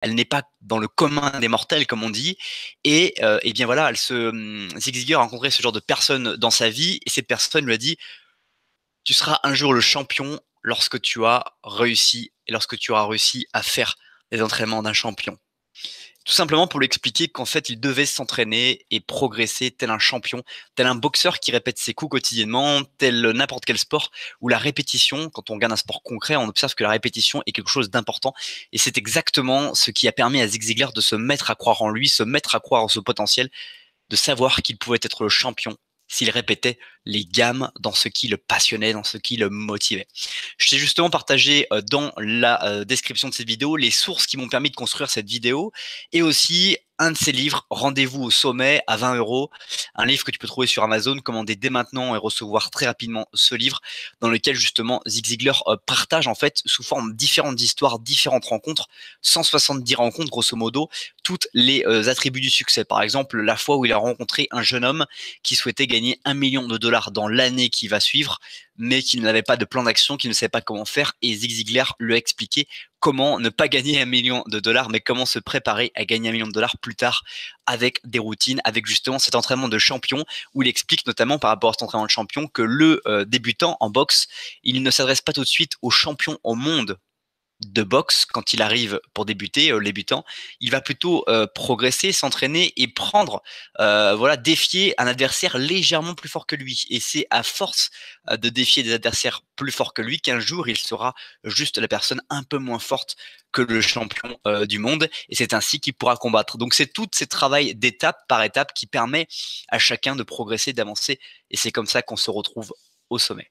elle n'est pas dans le commun des mortels, comme on dit. Et bien voilà, Zig Ziglar a rencontré ce genre de personne dans sa vie, et cette personne lui a dit, tu seras un jour le champion lorsque tu as réussi, et lorsque tu auras réussi à faire les entraînements d'un champion. Tout simplement pour lui expliquer qu'en fait, il devait s'entraîner et progresser tel un champion, tel un boxeur qui répète ses coups quotidiennement, tel n'importe quel sport où la répétition, quand on regarde un sport concret, on observe que la répétition est quelque chose d'important. Et c'est exactement ce qui a permis à Zig Ziglar de se mettre à croire en lui, se mettre à croire en ce potentiel, de savoir qu'il pouvait être le champion s'il répétait les gammes dans ce qui le passionnait, dans ce qui le motivait. Je t'ai justement partagé dans la description de cette vidéo les sources qui m'ont permis de construire cette vidéo, et aussi un de ces livres, Rendez-vous au sommet, à 20 euros, un livre que tu peux trouver sur Amazon, commander dès maintenant et recevoir très rapidement ce livre, dans lequel justement Zig Ziglar partage en fait sous forme différentes histoires, différentes rencontres, 170 rencontres grosso modo, toutes les attributs du succès. Par exemple, la fois où il a rencontré un jeune homme qui souhaitait gagner 1 million de dollars dans l'année qui va suivre, mais qui n'avait pas de plan d'action, qui ne savait pas comment faire, et Zig Ziglar lui a expliqué comment ne pas gagner 1 million de dollars, mais comment se préparer à gagner 1 million de dollars plus tard avec des routines, avec justement cet entraînement de champion, où il explique notamment par rapport à cet entraînement de champion que le débutant en boxe, il ne s'adresse pas tout de suite aux champions au monde de boxe quand il arrive pour débuter, débutant, il va plutôt progresser, s'entraîner et prendre, voilà, défier un adversaire légèrement plus fort que lui. Et c'est à force de défier des adversaires plus forts que lui qu'un jour il sera juste la personne un peu moins forte que le champion du monde. Et c'est ainsi qu'il pourra combattre. Donc c'est tout ce travail d'étape par étape qui permet à chacun de progresser, d'avancer. Et c'est comme ça qu'on se retrouve au sommet.